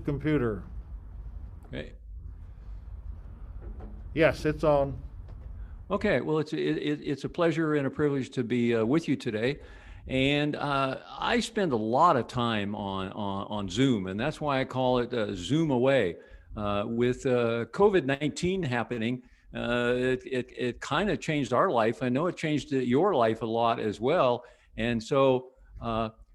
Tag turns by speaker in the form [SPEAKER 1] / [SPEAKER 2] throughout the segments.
[SPEAKER 1] computer.
[SPEAKER 2] Okay.
[SPEAKER 1] Yes, it's on.
[SPEAKER 2] Okay. Well, it's a pleasure and a privilege to be with you today. And I spend a lot of time on Zoom, and that's why I call it Zoom away. With COVID-19 happening, it kind of changed our life. I know it changed your life a lot as well. And so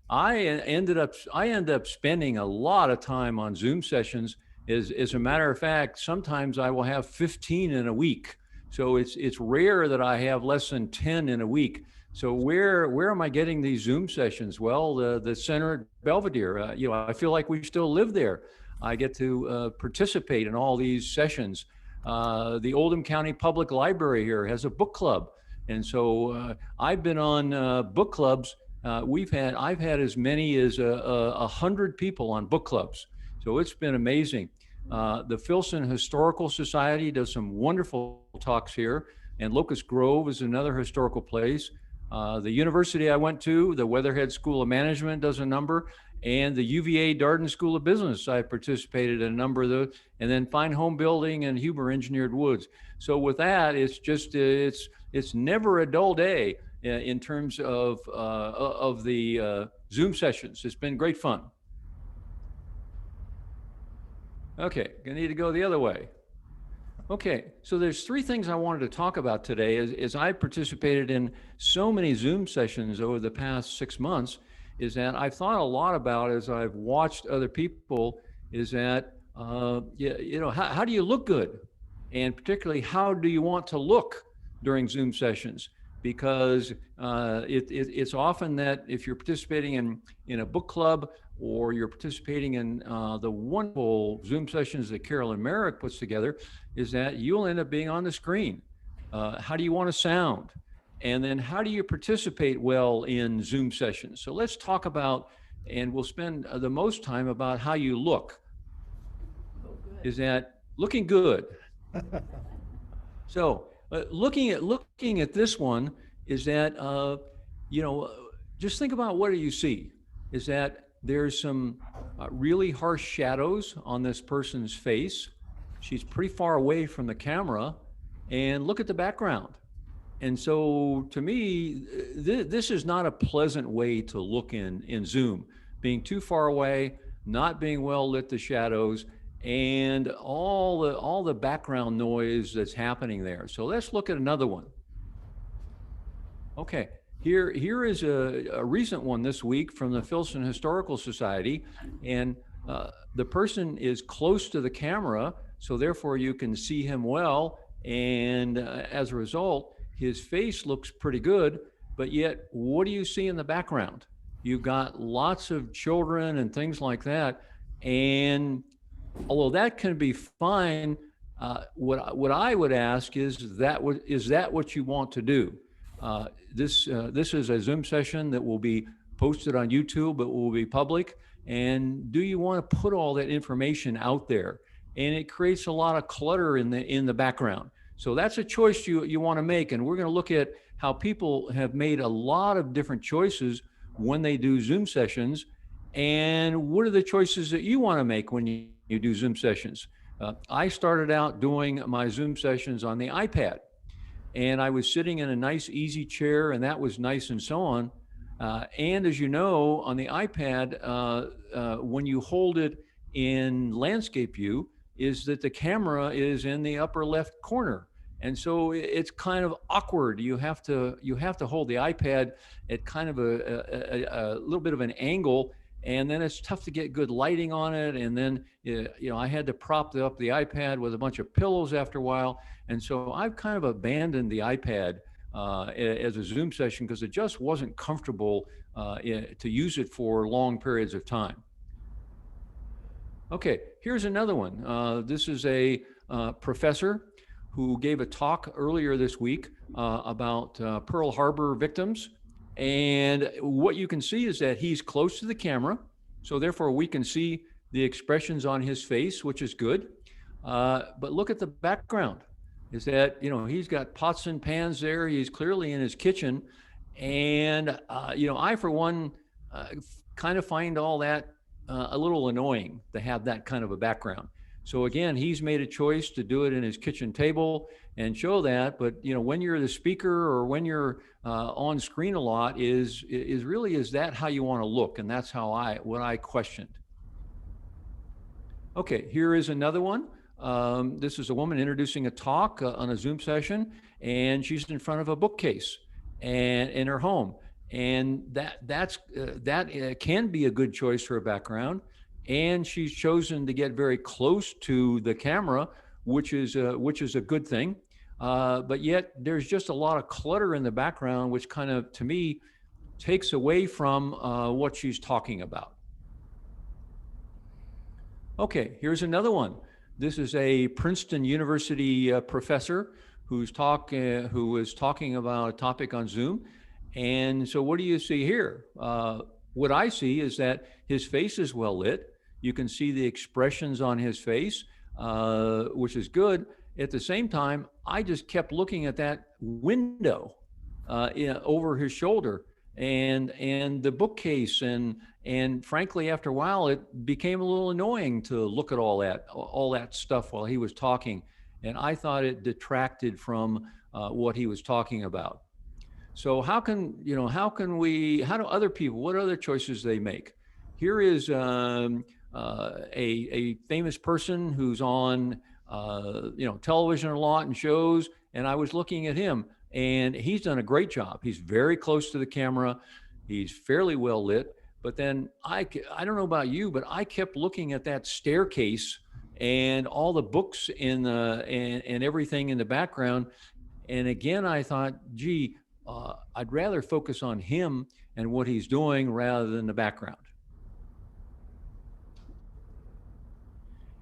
[SPEAKER 2] I ended up spending a lot of time on Zoom sessions. As a matter of fact, sometimes I will have 15 in a week. So it's rare that I have less than 10 in a week. So where am I getting these Zoom sessions? Well, the center at Belvedere. I feel like we still live there. I get to participate in all these sessions. The Oldham County Public Library here has a book club, and so I've been on book clubs. I've had as many as 100 people on book clubs. So it's been amazing. The Filson Historical Society does some wonderful talks here, and Locust Grove is another historical place. The university I went to, the Weatherhead School of Management, does a number, and the UVA Darden School of Business, I participated in a number of those, and then Fine Home Building and Huber Engineered Woods. So with that, it's never a dull day in terms of the Zoom sessions. It's been great fun. Okay, I need to go the other way. Okay, so there's three things I wanted to talk about today. As I participated in so many Zoom sessions over the past 6 months, is that I've thought a lot about as I've watched other people, is that, how do you look good? And particularly, how do you want to look during Zoom sessions? Because it's often that if you're participating in a book club, or you're participating in the wonderful Zoom sessions that Carolyn Merrick puts together, is that you'll end up being on the screen. How do you want to sound? And then how do you participate well in Zoom sessions? So let's talk about, and we'll spend the most time about how you look. Is that looking good? So looking at this one, is that, just think about what do you see? Is that there's some really harsh shadows on this person's face. She's pretty far away from the camera, and look at the background. And so to me, this is not a pleasant way to look in Zoom, being too far away, not being well lit, the shadows, and all the background noise that's happening there. So let's look at another one. Okay. Here is a recent one this week from the Filson Historical Society, and the person is close to the camera, so therefore you can see him well, and as a result, his face looks pretty good, but yet what do you see in the background? You've got lots of children and things like that, and although that can be fine, what I would ask is that what you want to do? This is a Zoom session that will be posted on YouTube, but will be public. And do you want to put all that information out there? And it creates a lot of clutter in the background. So that's a choice you want to make. And we're going to look at how people have made a lot of different choices when they do Zoom sessions. And what are the choices that you want to make when you do Zoom sessions? I started out doing my Zoom sessions on the iPad. And I was sitting in a nice, easy chair, and that was nice and so on. And as you know, on the iPad, when you hold it in landscape view, is that the camera is in the upper left corner. And so it's kind of awkward. You have to hold the iPad at kind of a little bit of an angle, and then it's tough to get good lighting on it. And then, I had to prop up the iPad with a bunch of pillows after a while. And so I've kind of abandoned the iPad as a Zoom session because it just wasn't comfortable to use it for long periods of time. Okay, here's another one. This is a professor who gave a talk earlier this week about Pearl Harbor victims. And what you can see is that he's close to the camera. So therefore we can see the expressions on his face, which is good. But look at the background. Is that, he's got pots and pans there. He's clearly in his kitchen. And, I, for one, kind of find all that a little annoying to have that kind of a background. So again, he's made a choice to do it in his kitchen table and show that. But when you're the speaker or when you're on screen a lot, is that how you want to look? And that's what I questioned. Okay, here is another one. This is a woman introducing a talk on a Zoom session, and she's in front of a bookcase and in her home, and that can be a good choice for a background. And she's chosen to get very close to the camera, which is a good thing. But yet, there's just a lot of clutter in the background, which kind of, to me, takes away from what she's talking about. Okay, here's another one. This is a Princeton University professor who was talking about a topic on Zoom. And so what do you see here? What I see is that his face is well lit. You can see the expressions on his face, which is good. At the same time, I just kept looking at that window over his shoulder and the bookcase, and frankly, after a while, it became a little annoying to look at all that stuff while he was talking, and I thought it detracted from what he was talking about. So how do other people, what other choices they make? Here is a famous person who's on television a lot and shows, and I was looking at him, and he's done a great job. He's very close to the camera. He's fairly well lit. But then I don't know about you, but I kept looking at that staircase and all the books and everything in the background. And again, I thought, gee, I'd rather focus on him and what he's doing rather than the background.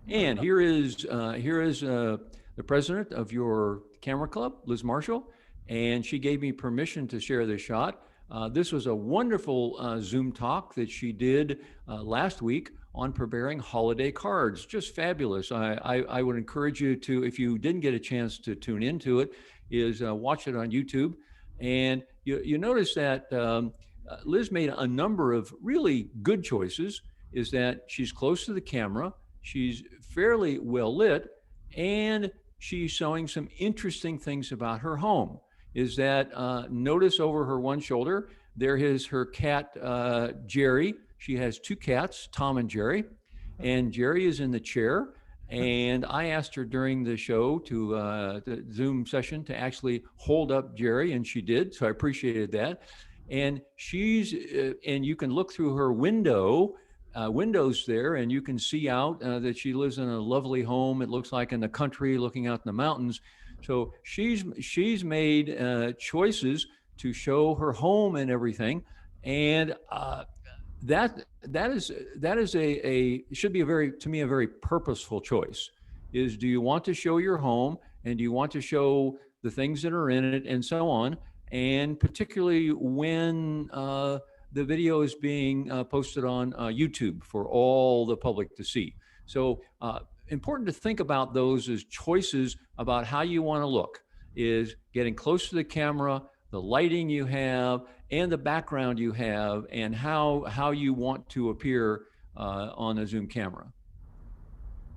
[SPEAKER 2] And here is the president of your camera club, Liz Marshall, and she gave me permission to share this shot. This was a wonderful Zoom talk that she did last week on preparing holiday cards. Just fabulous. I would encourage you to, if you didn't get a chance to tune into it, is watch it on YouTube. And you notice that Liz made a number of really good choices. Is that she's close to the camera, she's fairly well lit, and she's showing some interesting things about her home. Is that notice over her one shoulder, there is her cat, Jerry. She has two cats, Tom and Jerry, and Jerry is in the chair. And I asked her during the show the Zoom session to actually hold up Jerry, and she did. So I appreciated that. And and you can look through her windows there, and you can see out that she lives in a lovely home. It looks like in the country, looking out in the mountains. So she's made choices to show her home and everything, and that should be a very purposeful choice. Is, do you want to show your home, and do you want to show the things that are in it and so on, and particularly when the video is being posted on YouTube for all the public to see. So important to think about those as choices about how you want to look, is getting close to the camera, the lighting you have, and the background you have, and how you want to appear on a Zoom camera.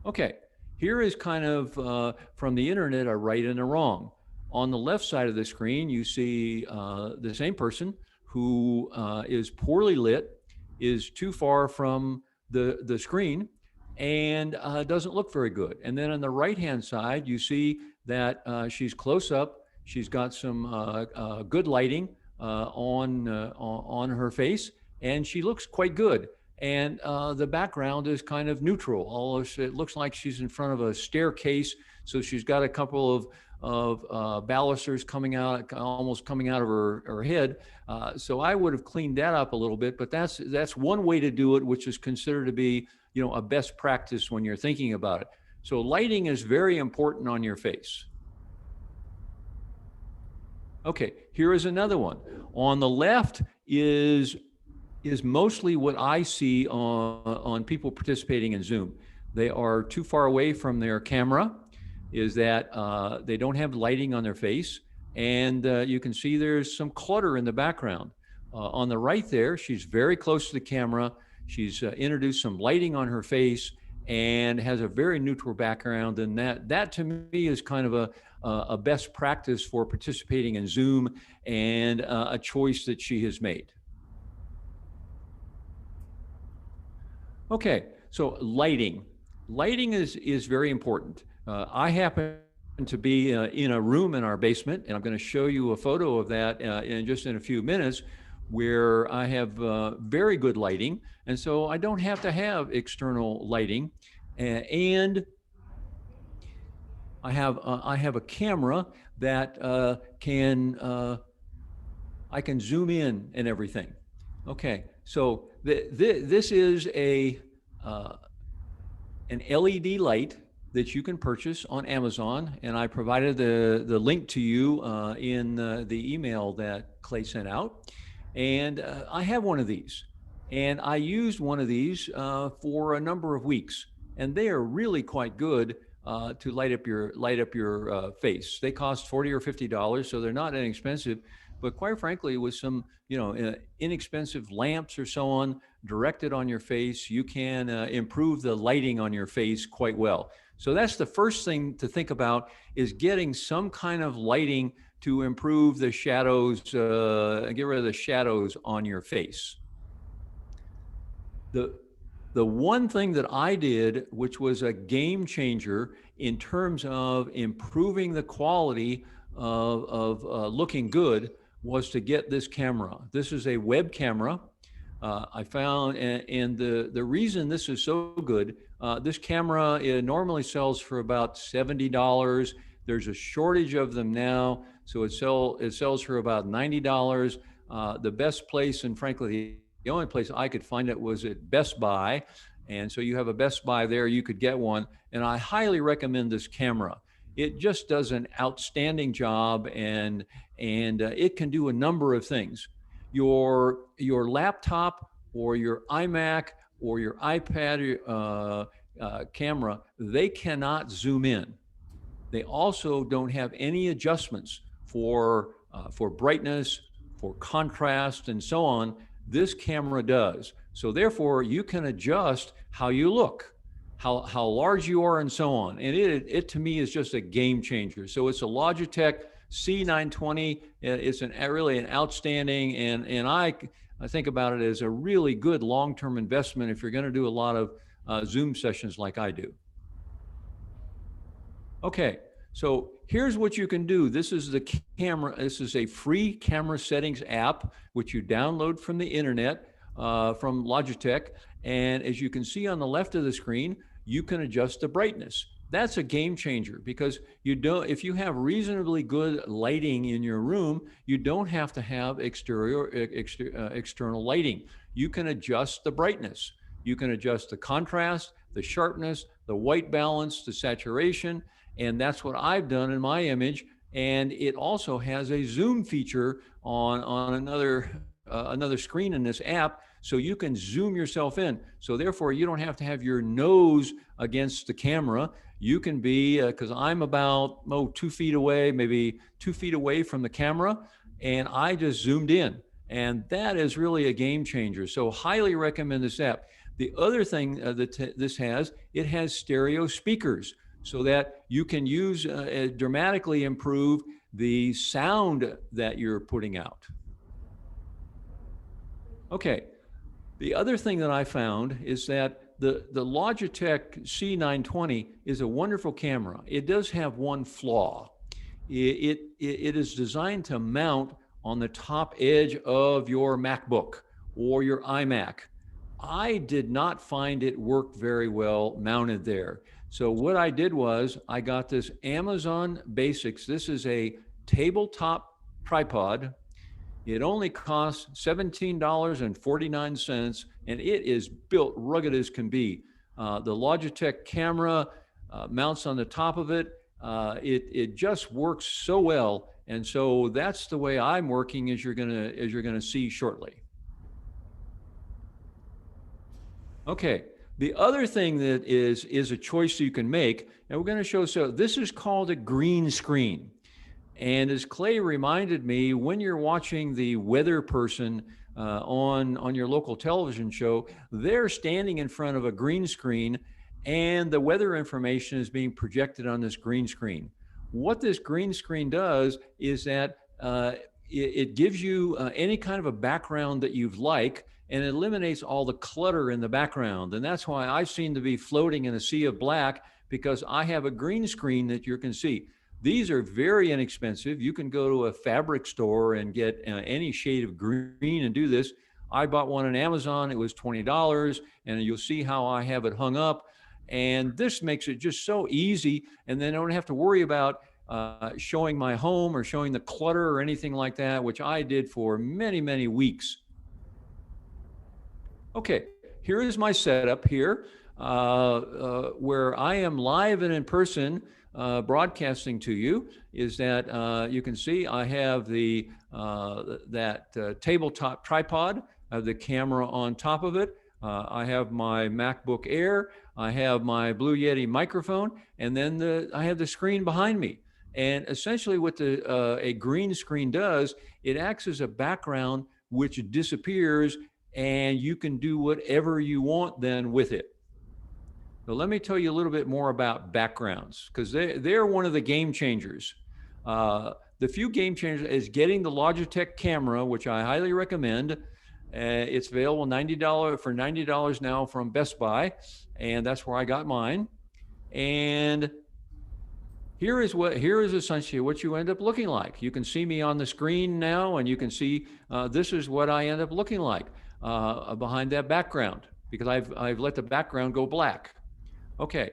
[SPEAKER 2] Okay, here is kind of from the internet, a right and a wrong. On the left side of the screen, you see the same person who is poorly lit, is too far from the screen, and doesn't look very good. And then on the right-hand side, you see that she's close up. She's got some good lighting on her face, and she looks quite good. And the background is kind of neutral. Although it looks like she's in front of a staircase, so she's got a couple of balusters almost coming out of her head. So I would have cleaned that up a little bit, but that's one way to do it, which is considered to be a best practice when you're thinking about it. So lighting is very important on your face. Okay, here is another one. On the left is mostly what I see on people participating in Zoom. They are too far away from their camera, is that they don't have lighting on their face, and you can see there's some clutter in the background. On the right there, she's very close to the camera. She's introduced some lighting on her face and has a very neutral background. And that to me is kind of a best practice for participating in Zoom, and a choice that she has made. Okay, so lighting. Lighting is very important. I happen to be in a room in our basement, and I'm going to show you a photo of that in a few minutes, where I have very good lighting, and so I don't have to have external lighting, and I have a camera that I can zoom in and everything. Okay, so this is an LED light that you can purchase on Amazon, and I provided the link to you in the email that Clay sent out. And I have one of these, and I used one of these for a number of weeks, and they are really quite good to light up your face. They cost $40 or $50, so they're not inexpensive. But quite frankly, with some inexpensive lamps or so on directed on your face, you can improve the lighting on your face quite well. So that's the first thing to think about, is getting some kind of lighting to improve the shadows, get rid of the shadows on your face. The one thing that I did, which was a game changer in terms of improving the quality of looking good, was to get this camera. This is a web camera. I found, and the reason this is so good, this camera, it normally sells for about $70. There's a shortage of them now, so it sells for about $90. The best place, and frankly, the only place I could find it, was at Best Buy. And so you have a Best Buy there, you could get one. And I highly recommend this camera. It just does an outstanding job, and it can do a number of things. Your laptop or your iMac or your iPad camera, they cannot zoom in. They also don't have any adjustments for brightness, for contrast, and so on. This camera does. So therefore, you can adjust how you look, how large you are, and so on. And it to me is just a game changer. So it's a Logitech C920. It's really an outstanding, and I think about it as a really good long-term investment if you're going to do a lot of Zoom sessions like I do. Okay, so here's what you can do. This is the camera. This is a free camera settings app, which you download from the internet, from Logitech. And as you can see on the left of the screen, you can adjust the brightness. That's a game changer, because if you have reasonably good lighting in your room, you don't have to have external lighting. You can adjust the brightness. You can adjust the contrast, the sharpness, the white balance, the saturation. And that's what I've done in my image. And it also has a zoom feature on another screen in this app, so you can zoom yourself in. So therefore, you don't have to have your nose against the camera. You can be, because I'm about 2 feet away, maybe 2 feet away from the camera, and I just zoomed in. And that is really a game changer. So highly recommend this app. The other thing that this has, it has stereo speakers, so that you can use dramatically improve the sound that you're putting out. Okay, the other thing that I found is that the Logitech C920 is a wonderful camera. It does have one flaw. It is designed to mount on the top edge of your MacBook or your iMac. I did not find it work very well mounted there. So what I did was I got this Amazon Basics. This is a tabletop tripod. It only costs $17.49, and it is built rugged as can be. The Logitech camera mounts on the top of it. It just works so well, and so that's the way I'm working, as you're gonna see shortly. Okay, the other thing that is a choice you can make, and we're going to show. So this is called a green screen. And as Clay reminded me, when you're watching the weather person on your local television show, they're standing in front of a green screen, and the weather information is being projected on this green screen. What this green screen does is that it gives you any kind of a background that you've like, and it eliminates all the clutter in the background. And that's why I seem to be floating in a sea of black, because I have a green screen that you can see. These are very inexpensive. You can go to a fabric store and get any shade of green and do this. I bought one on Amazon. It was $20, and you'll see how I have it hung up. And this makes it just so easy. And then I don't have to worry about showing my home or showing the clutter or anything like that, which I did for many, many weeks. Okay, here is my setup here, where I am live and in person broadcasting to you. Is that you can see I have the that tabletop tripod. I have the camera on top of it. I have my MacBook Air. I have my Blue Yeti microphone, and then I have the screen behind me. And essentially what a green screen does, it acts as a background which disappears, and you can do whatever you want then with it. So let me tell you a little bit more about backgrounds, because they're one of the game changers. The few game changers is getting the Logitech camera, which I highly recommend. It's available $90 now from Best Buy, and that's where I got mine. And here is essentially what you end up looking like. You can see me on the screen now, and you can see this is what I end up looking like behind that background, because I've let the background go black. Okay,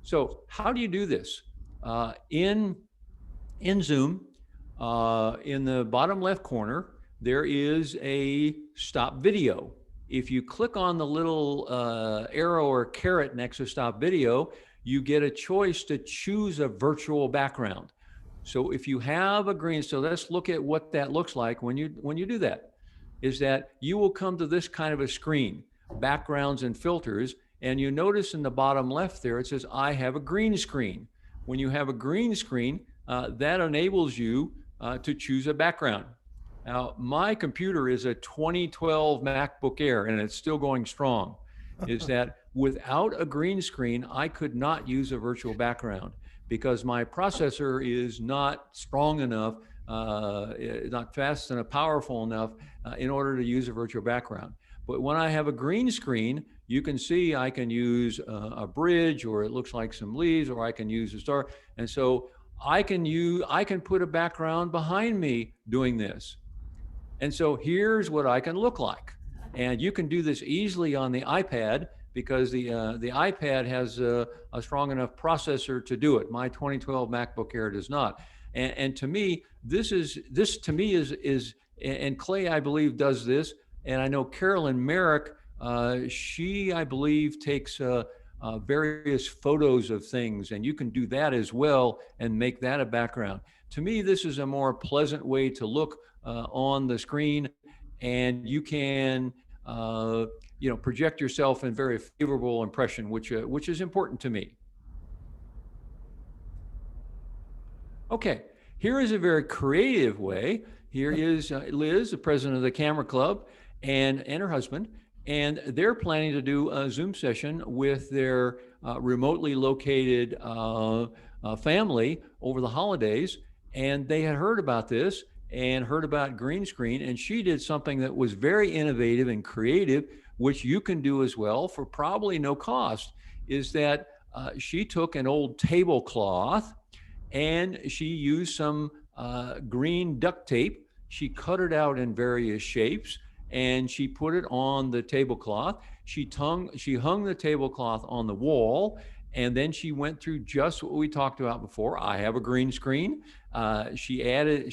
[SPEAKER 2] so how do you do this? In Zoom, in the bottom left corner, there is a stop video. If you click on the little arrow or caret next to stop video, you get a choice to choose a virtual background. So if you have a green, so let's look at what that looks like when you do that, is that you will come to this kind of a screen, backgrounds and filters, and you notice in the bottom left there, it says, I have a green screen. When you have a green screen, that enables you to choose a background. Now, my computer is a 2012 MacBook Air, and it's still going strong. Is that without a green screen, I could not use a virtual background, because my processor is not strong enough, not fast enough, powerful enough in order to use a virtual background. But when I have a green screen, you can see I can use a bridge, or it looks like some leaves, or I can use a star. And so I can put a background behind me doing this. And so here's what I can look like. And you can do this easily on the iPad, because the iPad has a strong enough processor to do it. My 2012 MacBook Air does not. And to me, this to me is, and Clay, I believe, does this. And I know Carolyn Merrick, she, I believe, takes various photos of things, and you can do that as well and make that a background. To me, this is a more pleasant way to look on the screen, and you can project yourself in very favorable impression, which is important to me. Okay, here is a very creative way. Here is Liz, the president of the Camera Club, and her husband, and they're planning to do a Zoom session with their remotely located family over the holidays. And they had heard about this and heard about green screen, and she did something that was very innovative and creative, which you can do as well for probably no cost. Is that she took an old tablecloth and she used some green duct tape. She cut it out in various shapes, and she put it on the tablecloth. She hung the tablecloth on the wall, and then she went through just what we talked about before. I have a green screen. She added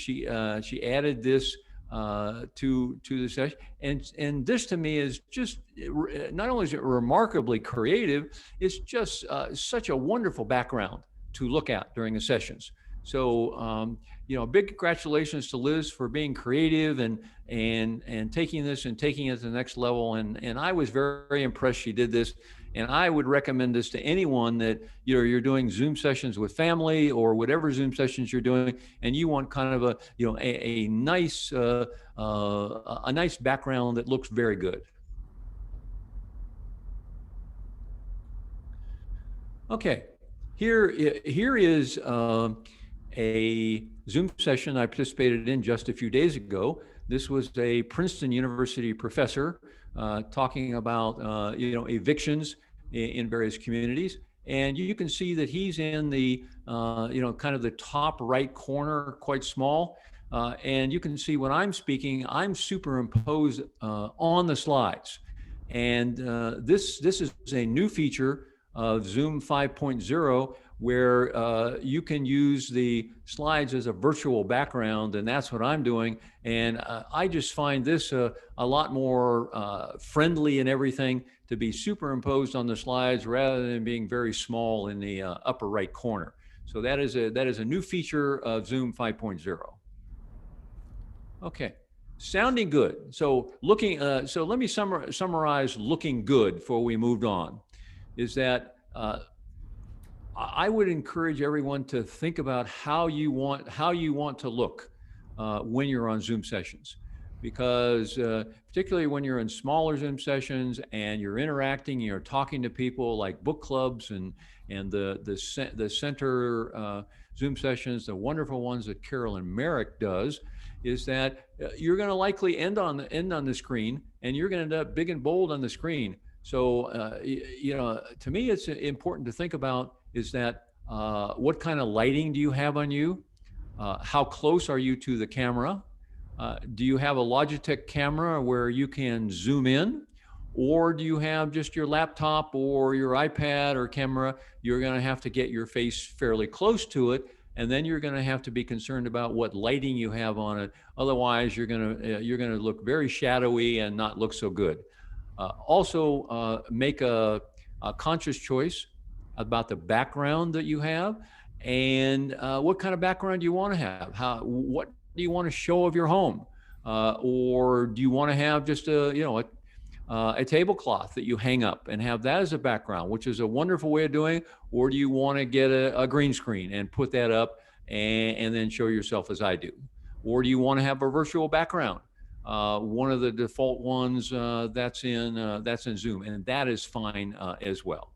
[SPEAKER 2] this to the session, and this to me is just, not only is it remarkably creative, it's just such a wonderful background to look at during the sessions. So, big congratulations to Liz for being creative and taking this and taking it to the next level. And I was very, very impressed she did this. And I would recommend this to anyone that you're doing Zoom sessions with family or whatever Zoom sessions you're doing, and you want kind of a nice a nice background that looks very good. Okay, here is a Zoom session I participated in just a few days ago. This was a Princeton University professor talking about evictions in various communities, and you can see that he's in the kind of the top right corner, quite small. And you can see when I'm speaking, I'm superimposed on the slides, and this is a new feature of Zoom 5.0, where you can use the slides as a virtual background, and that's what I'm doing. And I just find this a lot more friendly and everything to be superimposed on the slides rather than being very small in the upper right corner. So that is a new feature of Zoom 5.0. Okay. Sounding good. So so let me summarize looking good before we moved on. Is that I would encourage everyone to think about how you want to look when you're on Zoom sessions, because particularly when you're in smaller Zoom sessions and you're interacting, you're talking to people like book clubs and the center Zoom sessions, the wonderful ones that Carolyn Merrick does, is that you're going to likely end on the screen, and you're going to end up big and bold on the screen. So, to me, it's important to think about is that what kind of lighting do you have on you? How close are you to the camera? Do you have a Logitech camera where you can zoom in? Or do you have just your laptop or your iPad or camera? You're going to have to get your face fairly close to it, and then you're going to have to be concerned about what lighting you have on it. Otherwise, you're going to look very shadowy and not look so good. Also, make a conscious choice about the background that you have and what kind of background do you want to have. What do you want to show of your home, or do you want to have just a tablecloth that you hang up and have that as a background, which is a wonderful way of doing it, or do you want to get a green screen and put that up and then show yourself as I do, or do you want to have a virtual background? One of the default ones that's in Zoom, and that is fine as well.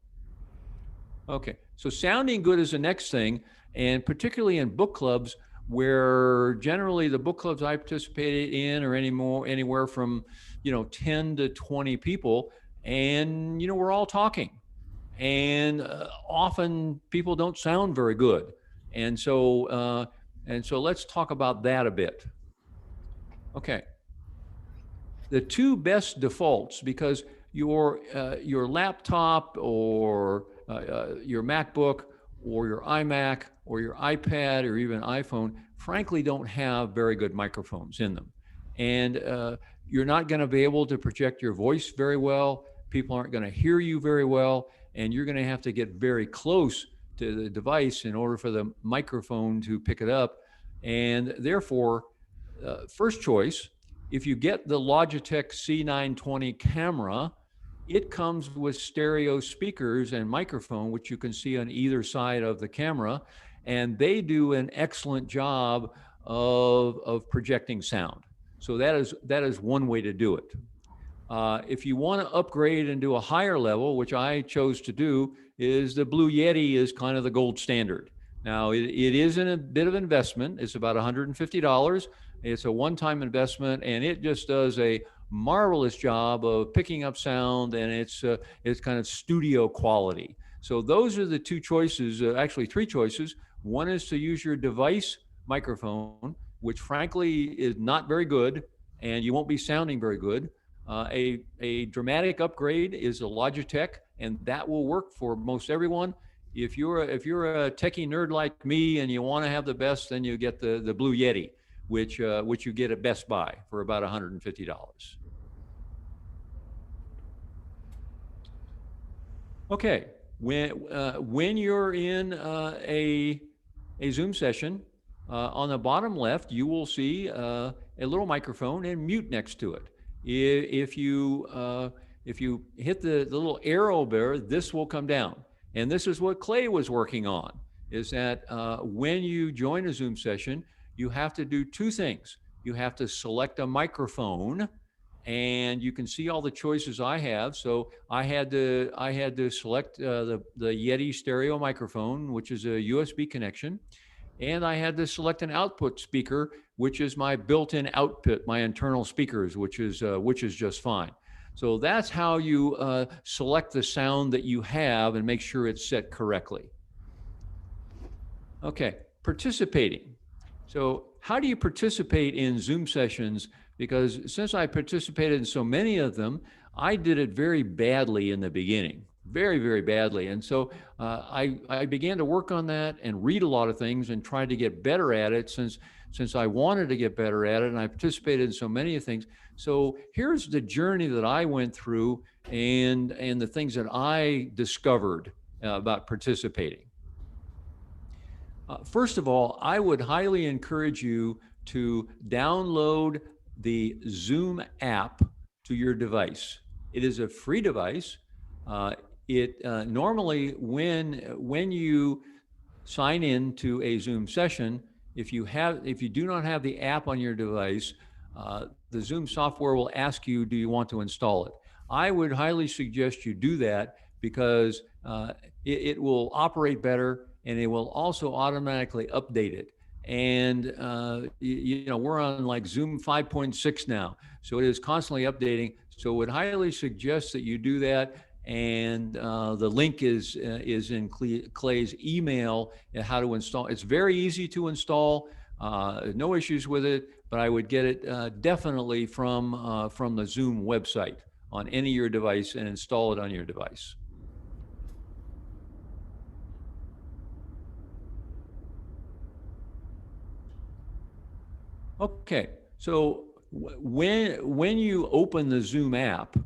[SPEAKER 2] Okay, so sounding good is the next thing, and particularly in book clubs, where generally the book clubs I participated in are anywhere from 10 to 20 people, and we're all talking, and often people don't sound very good, and so let's talk about that a bit. Okay. The two best defaults, because your laptop or your MacBook or your iMac or your iPad or even iPhone, frankly, don't have very good microphones in them. And you're not going to be able to project your voice very well. People aren't going to hear you very well. And you're going to have to get very close to the device in order for the microphone to pick it up. And therefore, first choice, if you get the Logitech C920 camera, it comes with stereo speakers and microphone, which you can see on either side of the camera, and they do an excellent job of projecting sound. So that is one way to do it. If you want to upgrade and do a higher level, which I chose to do, is the Blue Yeti is kind of the gold standard. Now, it is in a bit of investment. It's about $150. It's a one-time investment, and it just does a marvelous job of picking up sound, and it's kind of studio quality. So those are the two choices, actually three choices. One is to use your device microphone, which frankly is not very good, and you won't be sounding very good. A dramatic upgrade is a Logitech, and that will work for most everyone. If you're a techie nerd like me and you want to have the best, then you get the Blue Yeti, which you get at Best Buy for about $150. Okay, when you're in a a Zoom session, on the bottom left, you will see a little microphone and mute next to it. If you hit the little arrow there, this will come down. And this is what Clay was working on, is that when you join a Zoom session, you have to do two things. You have to select a microphone, and you can see all the choices I have. So I had to select the Yeti stereo microphone, which is a USB connection. And I had to select an output speaker, which is my built-in output, my internal speakers, which is just fine. So that's how you select the sound that you have and make sure it's set correctly. Okay, participating. So how do you participate in Zoom sessions? Because since I participated in so many of them, I did it very badly in the beginning, very, very badly. And so I began to work on that and read a lot of things and try to get better at it since I wanted to get better at it, and I participated in so many things. So here's the journey that I went through and the things that I discovered about participating. First of all, I would highly encourage you to download the Zoom app to your device. It is a free device. Normally, when you sign in to a Zoom session, if you do not have the app on your device, the Zoom software will ask you, do you want to install it? I would highly suggest you do that, because it will operate better, and it will also automatically update it. And we're on like Zoom 5.6 now, so it is constantly updating. So I would highly suggest that you do that. And the link is in Clay's email and how to install. It's very easy to install, no issues with it. But I would get it definitely from the Zoom website on any of your device and install it on your device. Okay, so when you open the Zoom app,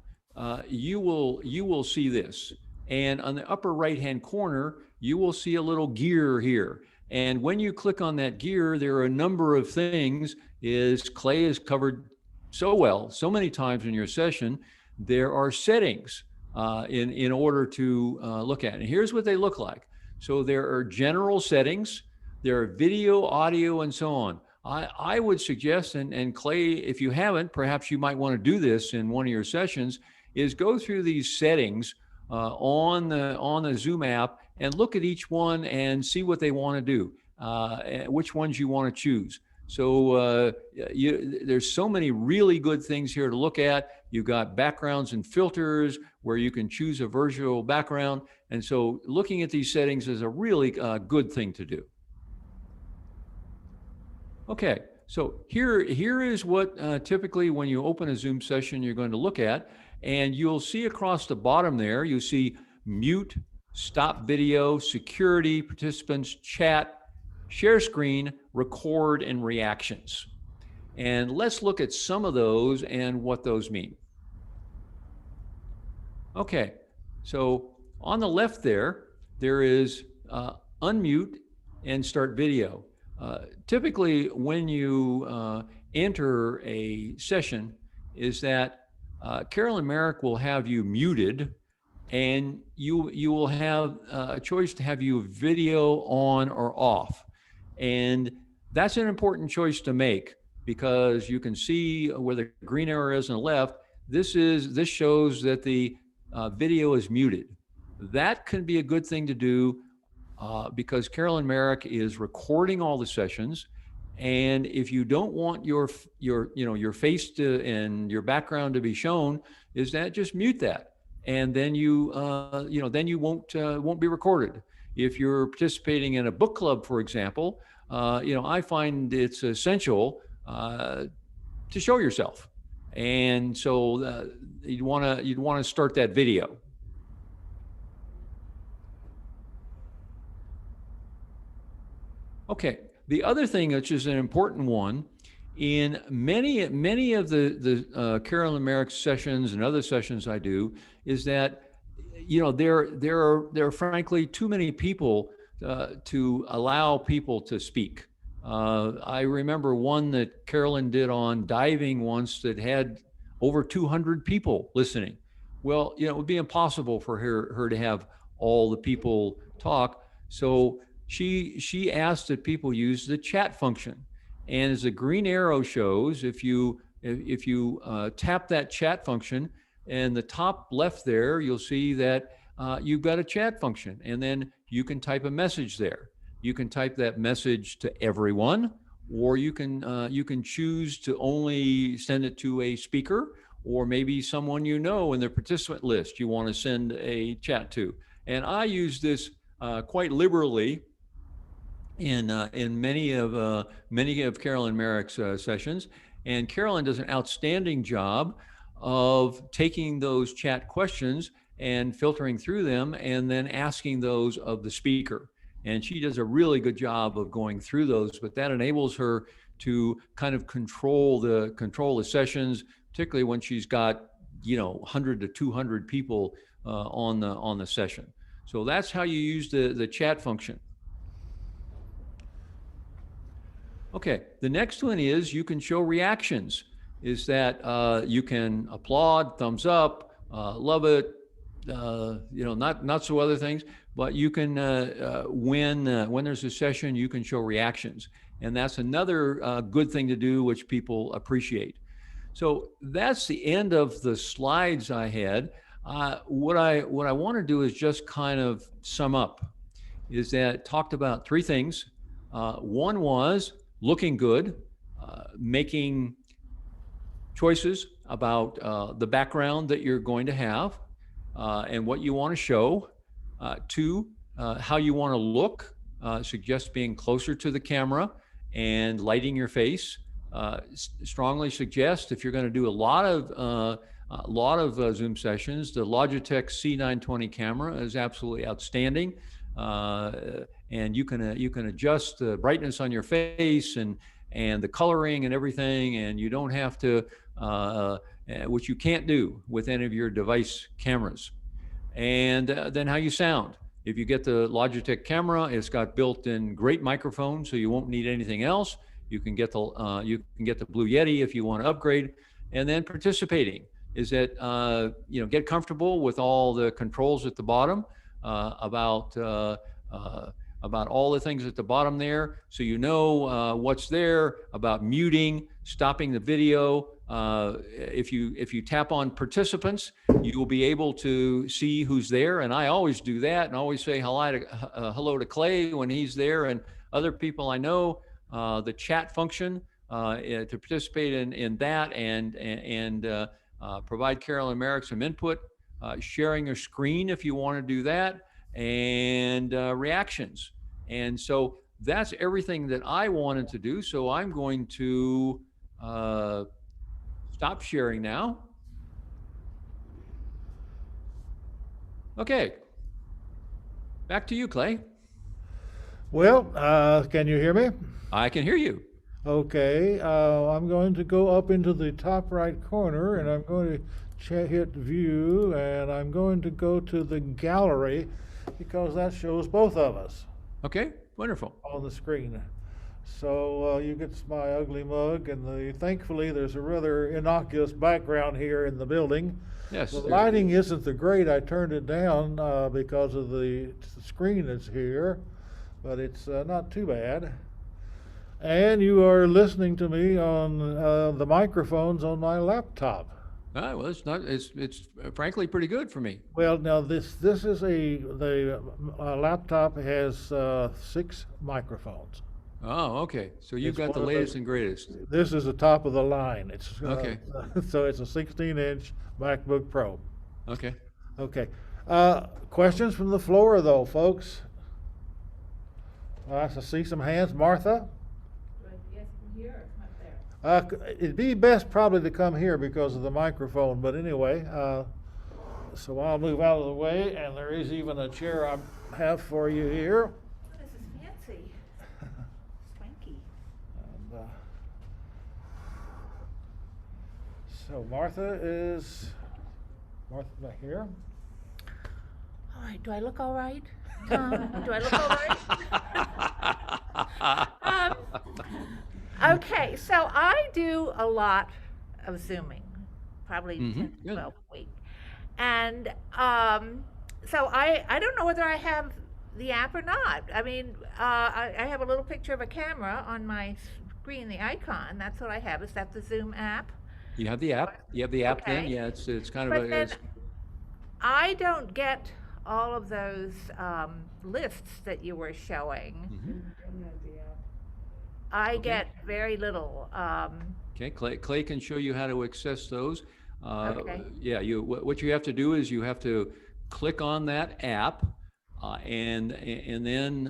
[SPEAKER 2] you will see this, and on the upper right-hand corner, you will see a little gear here. And when you click on that gear, there are a number of things. Is Clay has covered so well, so many times in your session. There are settings in order to look at, and here's what they look like. So there are general settings, there are video, audio, and so on. I would suggest, and Clay, if you haven't, perhaps you might want to do this in one of your sessions, is go through these settings on the Zoom app and look at each one and see what they want to do, which ones you want to choose. So there's so many really good things here to look at. You've got backgrounds and filters where you can choose a virtual background. And so looking at these settings is a really good thing to do. Okay, so here is what typically when you open a Zoom session you're going to look at, and you'll see across the bottom there, you see mute, stop video, security, participants, chat, share screen, record, and reactions. And let's look at some of those and what those mean. Okay, so on the left there is unmute and start video. Typically, when you enter a session, is that Carolyn Merrick will have you muted, and you will have a choice to have you video on or off. And that's an important choice to make, because you can see where the green arrow is on the left. This shows that the video is muted. That can be a good thing to do because Carolyn Merrick is recording all the sessions, and if you don't want your face and your background to be shown, is that just mute that, and then you won't be recorded. If you're participating in a book club, for example, I find it's essential to show yourself, and so you'd want to start that video. Okay, the other thing, which is an important one, in many of the Carolyn Merrick sessions and other sessions I do, is that there are frankly too many people to allow people to speak. I remember one that Carolyn did on diving once that had over 200 people listening. Well, it would be impossible for her to have all the people talk. So she asked that people use the chat function. And as the green arrow shows, if you tap that chat function, and the top left there, you'll see that you've got a chat function, and then you can type a message there. You can type that message to everyone, or you can choose to only send it to a speaker, or maybe someone in the participant list you want to send a chat to. And I use this quite liberally in many of Carolyn Merrick's sessions. And Carolyn does an outstanding job of taking those chat questions and filtering through them and then asking those of the speaker. And she does a really good job of going through those, but that enables her to kind of control the sessions, particularly when she's got 100 to 200 people on the session. So that's how you use the chat function. Okay, the next one is you can show reactions. Is that you can applaud, thumbs up, love it, not so other things, but you can when there's a session, you can show reactions, and that's another good thing to do, which people appreciate. So that's the end of the slides I had. What I want to do is just kind of sum up. Is that talked about three things. One was looking good, making choices about the background that you're going to have and what you want to show. Two, how you want to look, suggest being closer to the camera and lighting your face. Strongly suggest if you're going to do a lot of Zoom sessions, the Logitech C920 camera is absolutely outstanding. And you can adjust the brightness on your face and the coloring and everything, and you don't have to, which you can't do with any of your device cameras. And then how you sound. If you get the Logitech camera, it's got built-in great microphone, so you won't need anything else. You can get the Blue Yeti if you want to upgrade. And then participating is that get comfortable with all the controls at the bottom about all the things at the bottom there, so what's there, about muting, stopping the video. If you tap on participants, you will be able to see who's there, and I always do that, and always say hello to Clay when he's there, and other people I know. The chat function to participate in that and provide Carolyn Merrick some input, sharing your screen if you want to do that, and reactions. And so that's everything that I wanted to do. So I'm going to stop sharing now. Okay. Back to you, Clay.
[SPEAKER 1] Well, can you hear me?
[SPEAKER 2] I can hear you.
[SPEAKER 1] Okay, I'm going to go up into the top right corner, and I'm going to hit view, and I'm going to go to the gallery because that shows both of us.
[SPEAKER 2] Okay, wonderful.
[SPEAKER 1] On the screen. So you get my ugly mug, and thankfully there's a rather innocuous background here in the building.
[SPEAKER 2] Yes.
[SPEAKER 1] The lighting isn't the great. I turned it down because of the screen that's here, but it's not too bad. And you are listening to me on the microphones on my laptop.
[SPEAKER 2] Well, it's not. It's frankly pretty good for me.
[SPEAKER 1] Well, now this is the laptop has 6 microphones.
[SPEAKER 2] Oh, okay. So you've got the latest and greatest.
[SPEAKER 1] This is the top of the line. It's
[SPEAKER 2] okay.
[SPEAKER 1] So it's a 16-inch MacBook Pro.
[SPEAKER 2] Okay.
[SPEAKER 1] Okay. Questions from the floor, though, folks. I see some hands. Martha?
[SPEAKER 3] Yes, from here or up there?
[SPEAKER 1] It'd be best probably to come here because of the microphone. But anyway, so I'll move out of the way, and there is even a chair I have for you here.
[SPEAKER 3] This is fancy. Swanky.
[SPEAKER 1] And, so Martha
[SPEAKER 3] back here. All right. Do I look all right? Do I look all right? Okay, so I do a lot of Zooming, probably 10 to
[SPEAKER 2] Good.
[SPEAKER 3] 12 a week. And so I don't know whether I have the app or not. I mean, I have a little picture of a camera on my screen, the icon. That's what I have. Is that the Zoom app?
[SPEAKER 2] You have the app. You have the app. Then,
[SPEAKER 3] Okay.
[SPEAKER 2] yeah, it's kind of
[SPEAKER 3] But
[SPEAKER 2] a.
[SPEAKER 3] then I don't get all of those lists that you were showing. I
[SPEAKER 2] Okay.
[SPEAKER 3] get very little.
[SPEAKER 2] Okay, Clay can show you how to access those.
[SPEAKER 3] Okay.
[SPEAKER 2] Yeah, what you have to do is you have to click on that app, and then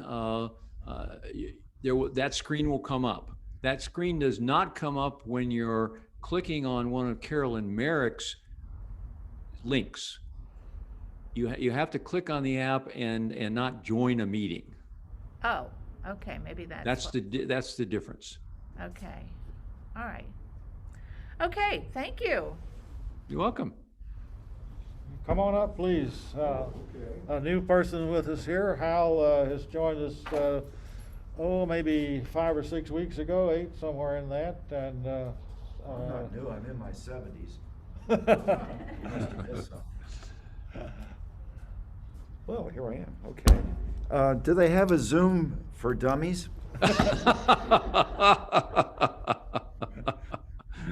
[SPEAKER 2] that screen will come up. That screen does not come up when you're clicking on one of Carolyn Merrick's links. You have to click on the app and not join a meeting.
[SPEAKER 3] Oh, okay. Maybe that's
[SPEAKER 2] That's the difference.
[SPEAKER 3] okay. All right. Okay. Thank you.
[SPEAKER 2] You're welcome.
[SPEAKER 1] Come on up, please. A new person with us here. Hal has joined us, maybe 5 or 6 weeks ago, 8, somewhere in that. And
[SPEAKER 4] I'm not new, I'm in my 70s. You must have missed some. Well, here I am, okay. Do they have a Zoom for dummies?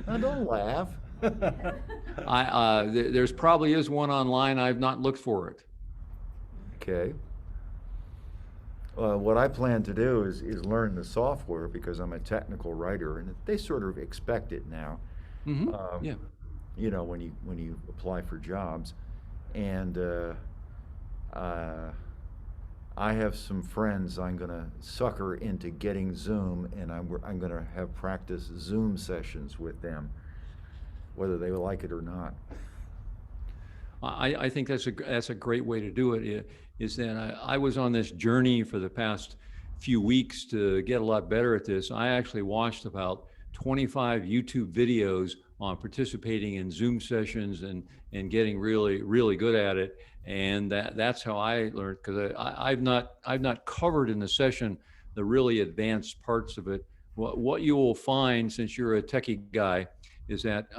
[SPEAKER 4] Now, don't laugh.
[SPEAKER 2] There's probably is one online. I've not looked for it.
[SPEAKER 4] Okay. What I plan to do is learn the software because I'm a technical writer, and they sort of expect it now.
[SPEAKER 2] Yeah.
[SPEAKER 4] You know, when you apply for jobs, and I have some friends I'm going to sucker into getting Zoom, and I'm going to have practice Zoom sessions with them, whether they like it or not.
[SPEAKER 2] I think that's a great way to do it. Is that I was on this journey for the past few weeks to get a lot better at this. I actually watched about 25 YouTube videos on participating in Zoom sessions and getting really, really good at it. And that's how I learned, because I've not covered in the session the really advanced parts of it. What you will find, since you're a techie guy, is that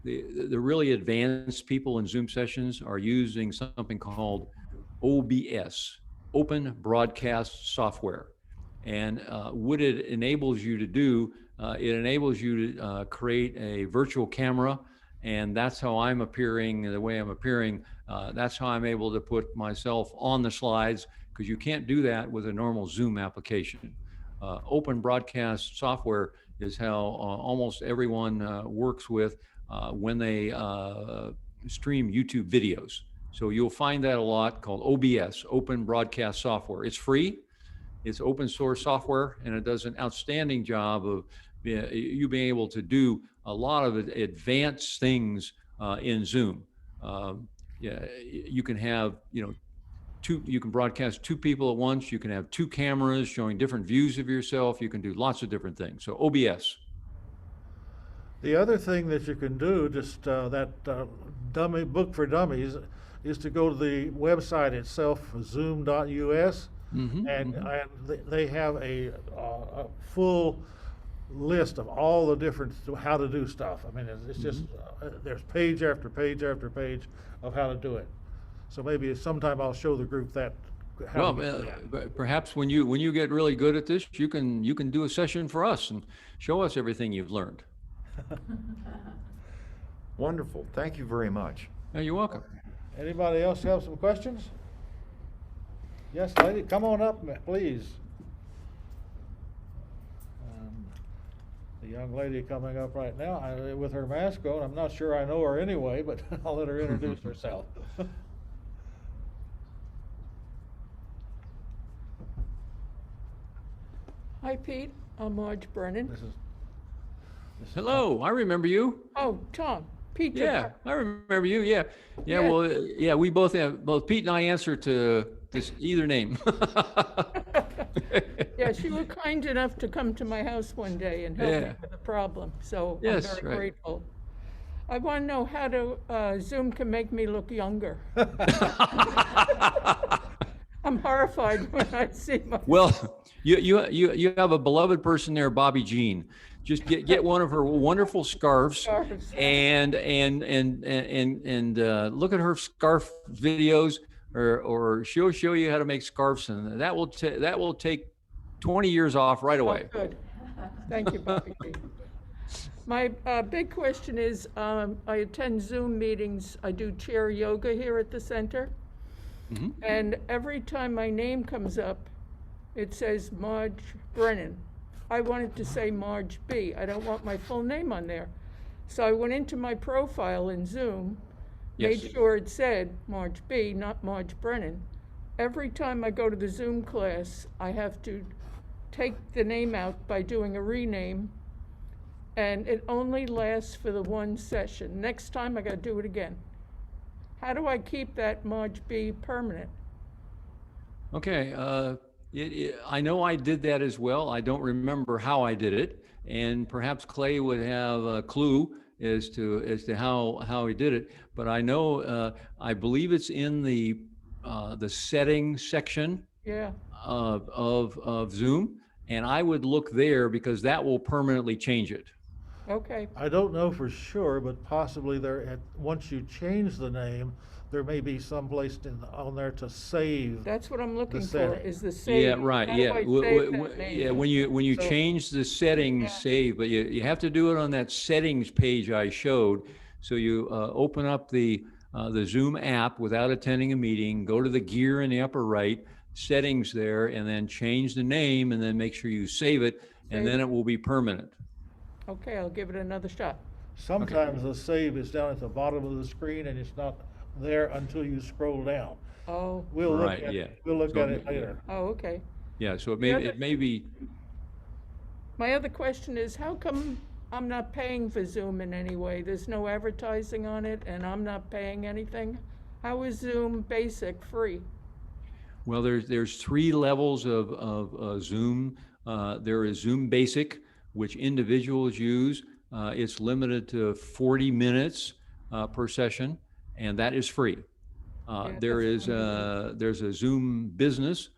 [SPEAKER 2] the really advanced people in Zoom sessions are using something called OBS, Open Broadcast Software. And what it enables you to do, it enables you to create a virtual camera, and that's how I'm appearing, the way I'm appearing. That's how I'm able to put myself on the slides, because you can't do that with a normal Zoom application. Open Broadcast Software is how almost everyone works with when they stream YouTube videos. So you'll find that a lot, called OBS, Open Broadcast Software. It's free, it's open source software, and it does an outstanding job of you being able to do a lot of advanced things in Zoom. Yeah, you can have, you can broadcast 2 people at once. You can have 2 cameras showing different views of yourself. You can do lots of different things. So OBS.
[SPEAKER 1] The other thing that you can do, just that dummy book for dummies, is to go to the website itself, zoom.us, and they have a full list of all the different how to do stuff. I mean, it's just there's page after page after page of how to do it. So maybe sometime I'll show the group that.
[SPEAKER 2] Perhaps when you get really good at this, you can do a session for us and show us everything you've learned.
[SPEAKER 4] Wonderful. Thank you very much.
[SPEAKER 2] Yeah, you're welcome.
[SPEAKER 1] Anybody else have some questions? Yes, lady, come on up, please. The young lady coming up right now with her mask on. I'm not sure I know her anyway, but I'll let her introduce herself.
[SPEAKER 5] Hi, Pete. I'm Marge Brennan.
[SPEAKER 1] This is
[SPEAKER 2] Hello, I remember you.
[SPEAKER 5] Oh, Tom. Pete.
[SPEAKER 2] Yeah, I remember you. Yeah.
[SPEAKER 5] Yeah.
[SPEAKER 2] Well, yeah, we both Pete and I answer to this either name.
[SPEAKER 5] Yeah, she was kind enough to come to my house one day and help me with a problem. So
[SPEAKER 2] Yes,
[SPEAKER 5] I'm very
[SPEAKER 2] right.
[SPEAKER 5] grateful. I want to know how to Zoom can make me look younger. I'm horrified when I see my.
[SPEAKER 2] Well, you have a beloved person there, Bobby Jean. Just get one of her wonderful scarves
[SPEAKER 5] Scarves.
[SPEAKER 2] and look at her scarf videos, or she'll show you how to make scarves, and that will take 20 years off right away.
[SPEAKER 5] Oh, good. Thank you, Bobby G. My big question is, I attend Zoom meetings. I do chair yoga here at the center.
[SPEAKER 2] Mhm.
[SPEAKER 5] And every time my name comes up, it says Marge Brennan. I wanted to say Marge B. I don't want my full name on there. So I went into my profile in Zoom,
[SPEAKER 2] Yes.
[SPEAKER 5] made sure it said Marge B, not Marge Brennan. Every time I go to the Zoom class, I have to take the name out by doing a rename, and it only lasts for the one session. Next time, I gotta do it again. How do I keep that Marge B permanent?
[SPEAKER 2] Okay, I know I did that as well. I don't remember how I did it, and perhaps Clay would have a clue as to how he did it. But I know I believe it's in the settings section
[SPEAKER 5] Yeah,
[SPEAKER 2] of Zoom, and I would look there because that will permanently change it.
[SPEAKER 5] okay,
[SPEAKER 1] I don't know for sure, but possibly once you change the name, there may be someplace on there to save.
[SPEAKER 5] that's what I'm looking for,
[SPEAKER 1] setting.
[SPEAKER 5] is the save.
[SPEAKER 2] Yeah, right.
[SPEAKER 5] How do
[SPEAKER 2] Yeah,
[SPEAKER 5] I save that name?
[SPEAKER 2] yeah. When you
[SPEAKER 1] So-
[SPEAKER 2] change the settings, save, but you have to do it on that settings page I showed. So you open up the Zoom app without attending a meeting, go to the gear in the upper right, settings there, and then change the name, and then make sure you save it, and then it will be permanent.
[SPEAKER 5] Okay, I'll give it another shot.
[SPEAKER 1] Sometimes the save is down at the bottom of the screen and it's not there until you scroll down.
[SPEAKER 5] Oh,
[SPEAKER 1] We'll look
[SPEAKER 2] Right,
[SPEAKER 1] at
[SPEAKER 2] yeah.
[SPEAKER 1] it, we'll look
[SPEAKER 2] So-
[SPEAKER 1] at it later.
[SPEAKER 5] oh, okay.
[SPEAKER 2] Yeah. So
[SPEAKER 5] The other-
[SPEAKER 2] it may be.
[SPEAKER 5] My other question is, how come I'm not paying for Zoom in any way? There's no advertising on it, and I'm not paying anything? How is Zoom Basic free?
[SPEAKER 2] Well, there's three levels of Zoom. There is Zoom Basic, which individuals use. It's limited to 40 minutes per session, and that is free. There's a Zoom Business,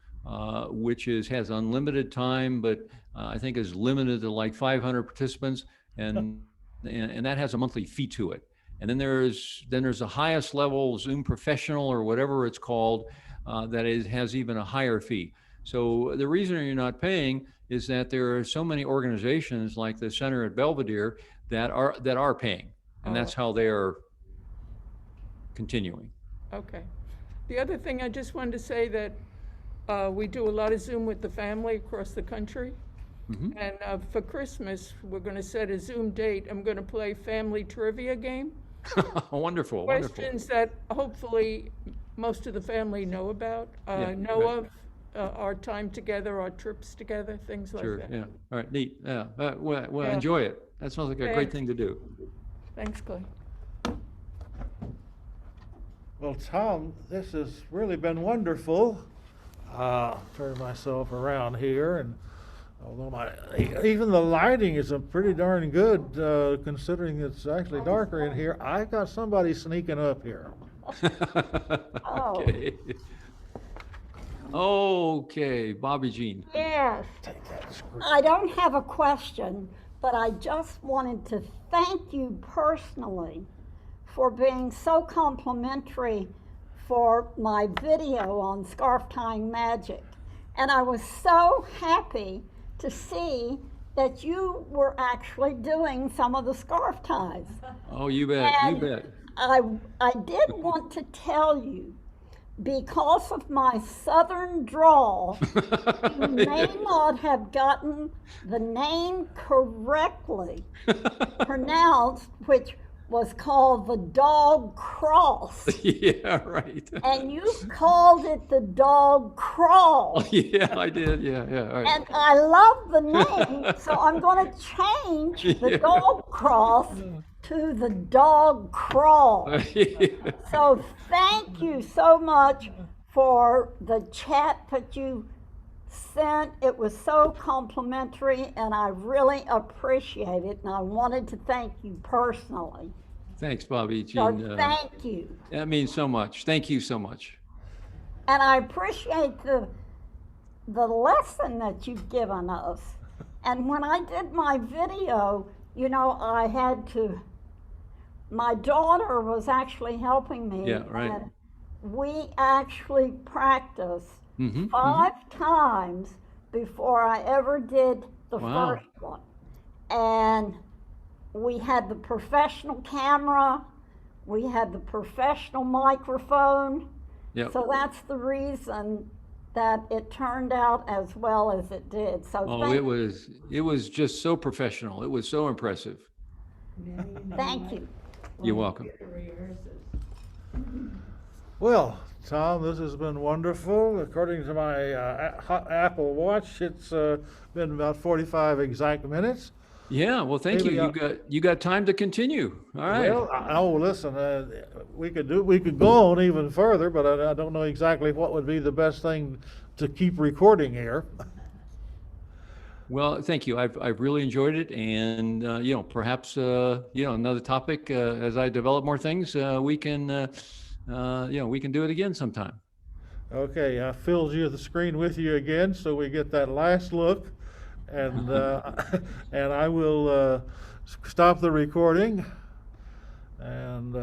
[SPEAKER 2] which has unlimited time, but I think is limited to like 500 participants, and that has a monthly fee to it. And then there's the highest level, Zoom Professional or whatever it's called, that has even a higher fee. So the reason you're not paying is that there are so many organizations like the Center at Belvedere that are paying, and that's how they are continuing.
[SPEAKER 5] Okay. The other thing I just wanted to say that we do a lot of Zoom with the family across the country.
[SPEAKER 2] Mhm.
[SPEAKER 5] And for Christmas, we're going to set a Zoom date. I'm going to play family trivia game.
[SPEAKER 2] Wonderful, wonderful.
[SPEAKER 5] Questions that hopefully most of the family know about, know
[SPEAKER 2] right.
[SPEAKER 5] of, our time together, our trips together, things like
[SPEAKER 2] Sure,
[SPEAKER 5] that.
[SPEAKER 2] yeah. All right, neat. Yeah. Well,
[SPEAKER 5] Yeah.
[SPEAKER 2] enjoy it. That sounds like a great
[SPEAKER 5] Thanks.
[SPEAKER 2] thing to do.
[SPEAKER 5] Thanks, Clay.
[SPEAKER 1] Well, Tom, this has really been wonderful. Turn myself around here, and although even the lighting is pretty darn good, considering it's actually darker in here, I got somebody sneaking up here.
[SPEAKER 2] Okay. Okay, Bobby Jean.
[SPEAKER 6] Yes,
[SPEAKER 1] Take that screen.
[SPEAKER 6] I don't have a question, but I just wanted to thank you personally for being so complimentary for my video on scarf tying magic. And I was so happy to see that you were actually doing some of the scarf ties.
[SPEAKER 2] Oh, you bet, you
[SPEAKER 6] And
[SPEAKER 2] bet.
[SPEAKER 6] I did want to tell you, because of my southern drawl, you may not have gotten the name correctly pronounced, which was called the dog cross.
[SPEAKER 2] Yeah, right.
[SPEAKER 6] And you called it the dog crawl.
[SPEAKER 2] Yeah, I did. Yeah, yeah. All right.
[SPEAKER 6] And I love the name, so I'm going to change the
[SPEAKER 2] Yeah.
[SPEAKER 6] dog cross to the dog crawl. So thank you so much for the chat that you sent. It was so complimentary, and I really appreciate it. And I wanted to thank you personally.
[SPEAKER 2] Thanks, Bobby
[SPEAKER 6] So
[SPEAKER 2] Jean.
[SPEAKER 6] thank you.
[SPEAKER 2] That means so much. Thank you so much.
[SPEAKER 6] And I appreciate the lesson that you've given us. And when I did my video, you know, my daughter was actually helping me.
[SPEAKER 2] Yeah, right.
[SPEAKER 6] And we actually practiced
[SPEAKER 2] Mhm,
[SPEAKER 6] 5 times before I ever did the
[SPEAKER 2] Wow.
[SPEAKER 6] first one. And we had the professional camera, we had the professional microphone.
[SPEAKER 2] Yep.
[SPEAKER 6] So that's the reason that it turned out as well as it did. So
[SPEAKER 2] Oh, it was just so professional. It was so impressive.
[SPEAKER 6] thank you.
[SPEAKER 2] You're welcome.
[SPEAKER 1] Well, Tom, this has been wonderful. According to my Apple Watch, it's been about 45 exact minutes.
[SPEAKER 2] Yeah, well, thank you.
[SPEAKER 1] Maybe
[SPEAKER 2] You got time to continue. All right.
[SPEAKER 1] Well, oh, listen, we could go on even further, but I don't know exactly what would be the best thing to keep recording here.
[SPEAKER 2] Well, thank you. I've really enjoyed it, and you know, perhaps you know, another topic as I develop more things, we can you know, we can do it again sometime.
[SPEAKER 1] Okay, I filled you the screen with you again, so we get that last look, and and I will stop the recording, and.